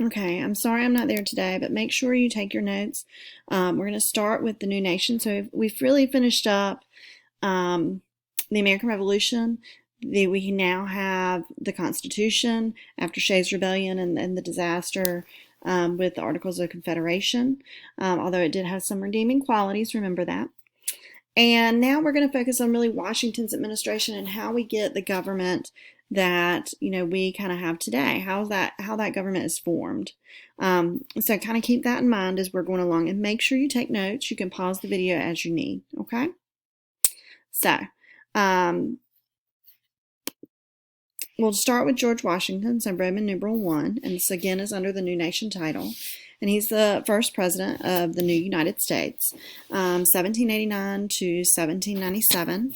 Okay, I'm sorry I'm not there today, but make sure you take your notes. We're going to start with the new nation. So we've really finished up um, the American Revolution. We now have the Constitution after Shays' Rebellion and the disaster with the Articles of Confederation, although it did have some redeeming qualities, remember that. And now we're going to focus on really Washington's administration and how we get the government that we kind of have today. How that government is formed. So kind of keep that in mind as we're going along, and make sure you take notes. You can pause the video as you need. Okay. So we'll start with George Washington, so Roman numeral 1, and this again is under the New Nation title. And he's the first president of the new United States, 1789 to 1797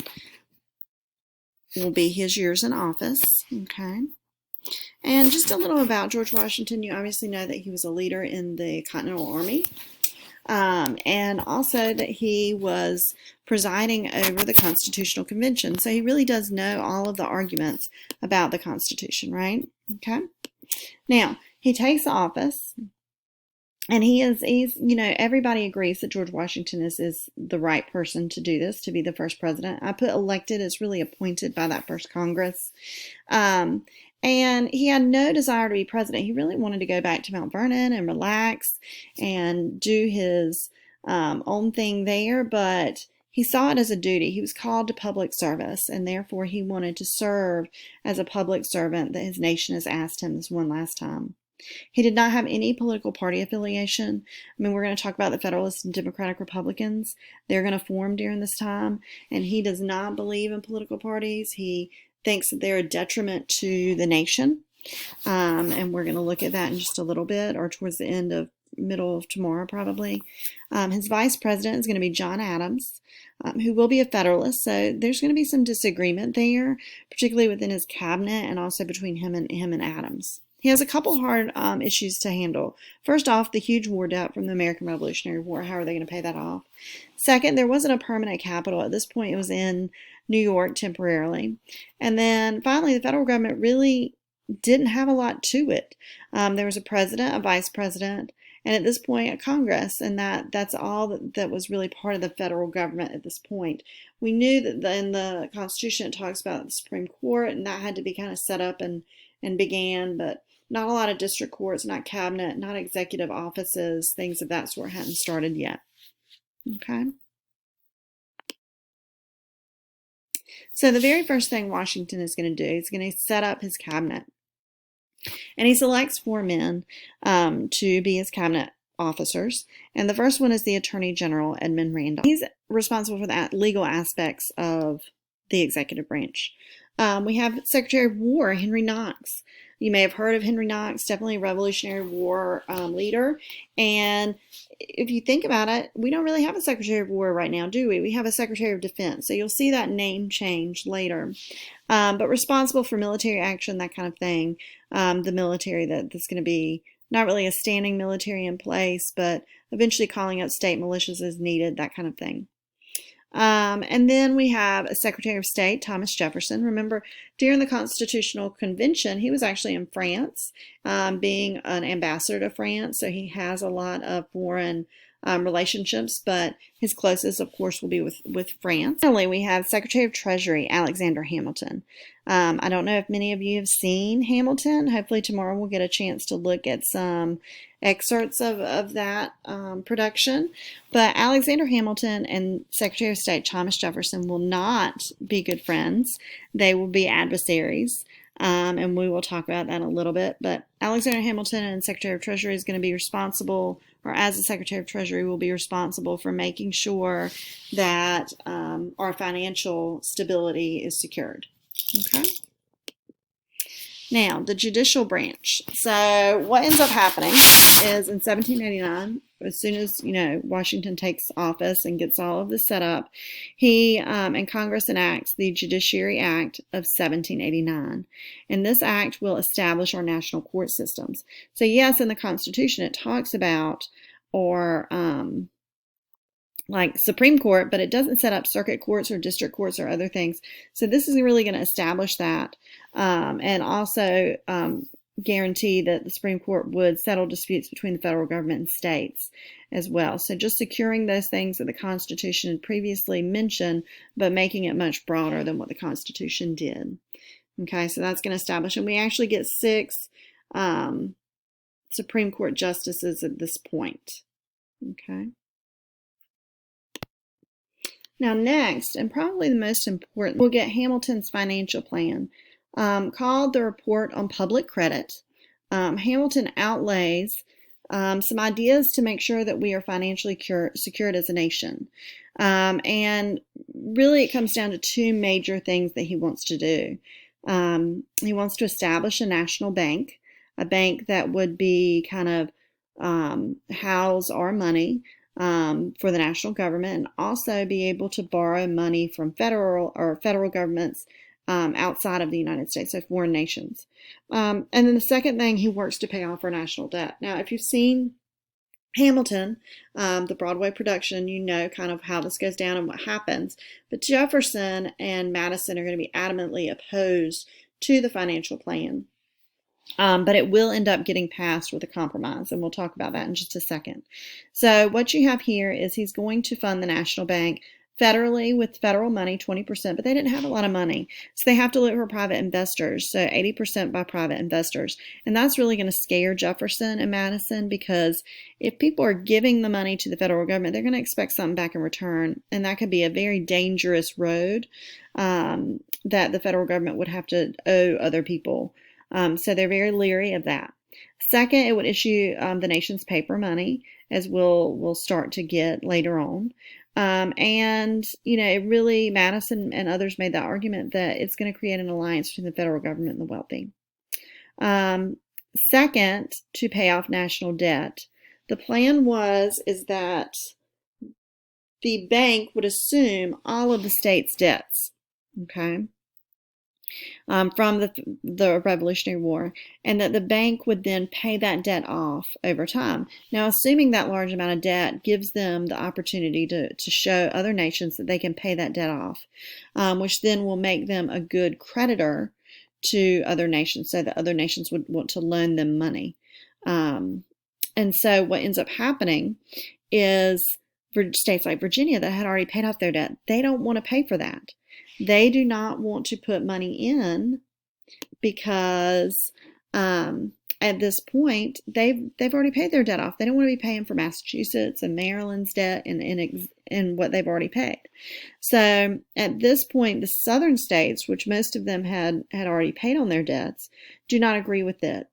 will be his years in office. Okay. And just a little about George Washington. You obviously know that he was a leader in the Continental Army, and also that he was presiding over the Constitutional Convention. So he really does know all of the arguments about the Constitution, right? Okay. Now, he takes office. And he's everybody agrees that George Washington is the right person to do this, to be the first president. I put elected as really appointed by that first Congress. And he had no desire to be president. He really wanted to go back to Mount Vernon and relax and do his own thing there, but he saw it as a duty. He was called to public service, and therefore he wanted to serve as a public servant that his nation has asked him this one last time. He did not have any political party affiliation. I mean, we're going to talk about the Federalists and Democratic Republicans. They're going to form during this time, and he does not believe in political parties. He thinks that they're a detriment to the nation, and we're going to look at that in just a little bit, or towards the middle of tomorrow probably. His vice president is going to be John Adams, who will be a Federalist, so there's going to be some disagreement there, particularly within his cabinet and also between him and Adams. He has a couple hard issues to handle. First off, the huge war debt from the American Revolutionary War. How are they going to pay that off? Second, there wasn't a permanent capital. At this point, it was in New York temporarily. And then finally, the federal government really didn't have a lot to it. There was a president, a vice president, and at this point, a Congress, and that's all that was really part of the federal government at this point. We knew that in the Constitution it talks about the Supreme Court, and that had to be kind of set up and began, but not a lot of district courts, not cabinet, not executive offices, things of that sort hadn't started yet. Okay. So the very first thing Washington is going to do is going to set up his cabinet. And he selects 4 men to be his cabinet officers. And the first one is the Attorney General, Edmund Randolph. He's responsible for the legal aspects of the executive branch. We have Secretary of War, Henry Knox. You may have heard of Henry Knox, definitely a Revolutionary War leader. And if you think about it, we don't really have a Secretary of War right now, do we? We have a Secretary of Defense. So you'll see that name change later. But responsible for military action, that kind of thing. The military that's going to be not really a standing military in place, but eventually calling out state militias as needed, that kind of thing. And then we have a Secretary of State, Thomas Jefferson. Remember, during the Constitutional Convention, he was actually in France, being an ambassador to France, so he has a lot of foreign relationships, but his closest, of course, will be with France. Finally, we have Secretary of Treasury, Alexander Hamilton. I don't know if many of you have seen Hamilton. Hopefully tomorrow we'll get a chance to look at some excerpts of that production. But Alexander Hamilton and Secretary of State Thomas Jefferson will not be good friends. They will be adversaries. And we will talk about that in a little bit. But Alexander Hamilton and Secretary of Treasury is going to be responsible, or as the Secretary of Treasury will be responsible for making sure that our financial stability is secured. Okay. Now, the Judicial Branch. So what ends up happening is in 1789, as soon as, Washington takes office and gets all of this set up, he and Congress enacts the Judiciary Act of 1789. And this act will establish our national court systems. So yes, in the Constitution, it talks about like Supreme Court, but it doesn't set up circuit courts or district courts or other things. So this is really going to establish that, and also guarantee that the Supreme Court would settle disputes between the federal government and states as well. So just securing those things that the Constitution had previously mentioned, but making it much broader than what the Constitution did. Okay, so that's going to establish, and we actually get 6 Supreme Court justices at this point. Okay. Now next, and probably the most important, we'll get Hamilton's financial plan, called the Report on Public Credit. Hamilton outlays some ideas to make sure that we are financially secured as a nation. And really it comes down to 2 major things that he wants to do. He wants to establish a national bank, a bank that would be kind of house our money for the national government, and also be able to borrow money from federal governments outside of the United States, so foreign nations. And then the second thing, he works to pay off our national debt. Now, if you've seen Hamilton, the Broadway production, you know kind of how this goes down and what happens. But Jefferson and Madison are going to be adamantly opposed to the financial plan. But it will end up getting passed with a compromise, and we'll talk about that in just a second. So what you have here is he's going to fund the national bank federally with federal money, 20%, but they didn't have a lot of money. So they have to look for private investors, so 80% by private investors. And that's really going to scare Jefferson and Madison, because if people are giving the money to the federal government, they're going to expect something back in return. And that could be a very dangerous road that the federal government would have to owe other people. So they're very leery of that. Second, it would issue the nation's paper money, as we'll start to get later on. And, you know, it really, Madison and others made the argument that it's going to create an alliance between the federal government and the wealthy. Second, to pay off national debt. The plan is that the bank would assume all of the state's debts, okay, from the Revolutionary War, and that the bank would then pay that debt off over time. Now, assuming that large amount of debt gives them the opportunity to show other nations that they can pay that debt off, which then will make them a good creditor to other nations, so that other nations would want to loan them money. And so what ends up happening is for states like Virginia that had already paid off their debt, they don't want to pay for that. They do not want to put money in because at this point they've already paid their debt off. They don't want to be paying for Massachusetts and Maryland's debt and what they've already paid. So at this point, the southern states, which most of them had already paid on their debts, do not agree with it.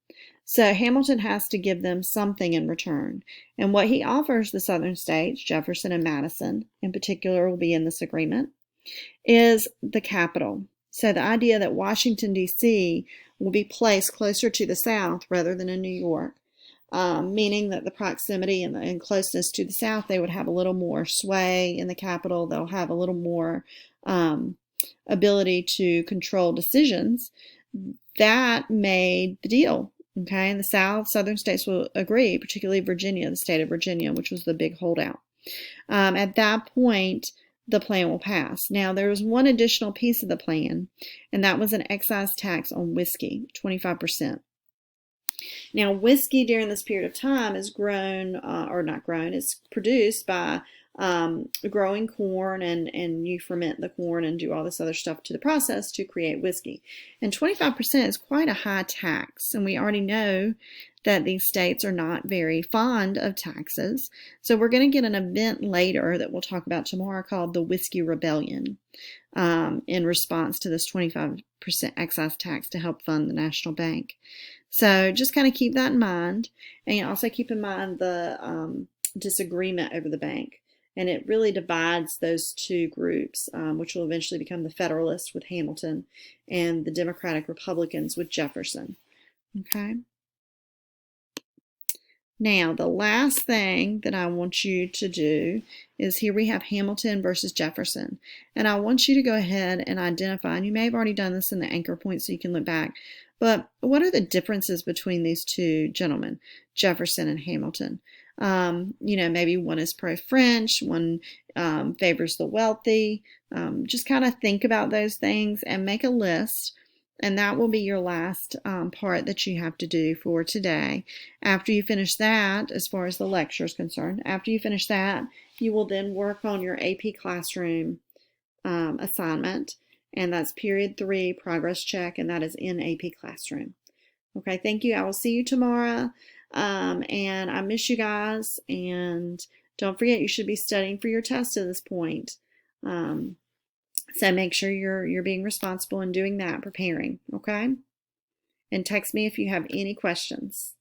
So Hamilton has to give them something in return. And what he offers the southern states, Jefferson and Madison in particular will be in this agreement, is the capital. So the idea that Washington, D.C. will be placed closer to the South rather than in New York, meaning that the proximity and closeness to the South, they would have a little more sway in the capital. They'll have a little more ability to control decisions. That made the deal. Okay, and the southern states will agree, particularly Virginia, the state of Virginia, which was the big holdout. At that point, the plan will pass. Now, there was one additional piece of the plan, and that was an excise tax on whiskey, 25%. Now, whiskey during this period of time is grown, or not grown, is produced by growing corn, and you ferment the corn and do all this other stuff to the process to create whiskey. And 25% is quite a high tax, and we already know that these states are not very fond of taxes. So we're going to get an event later that we'll talk about tomorrow called the Whiskey Rebellion in response to this 25% excise tax to help fund the national bank. So just kind of keep that in mind, and also keep in mind the disagreement over the bank. And it really divides those two groups, which will eventually become the Federalists with Hamilton and the Democratic Republicans with Jefferson. Okay. Now, the last thing that I want you to do is here we have Hamilton versus Jefferson. And I want you to go ahead and identify, and you may have already done this in the anchor point so you can look back, but what are the differences between these two gentlemen, Jefferson and Hamilton? Maybe one is pro-French, one favors the wealthy. Just kind of think about those things and make a list And that will be your last part that you have to do for today. After you finish that, as far as the lecture is concerned, after you finish that, you will then work on your AP Classroom assignment, and that's period 3 progress check, and that is in AP Classroom. Okay, thank you. I will see you tomorrow, and I miss you guys, and don't forget you should be studying for your test at this point. So make sure you're being responsible and doing that, preparing, okay? And text me if you have any questions.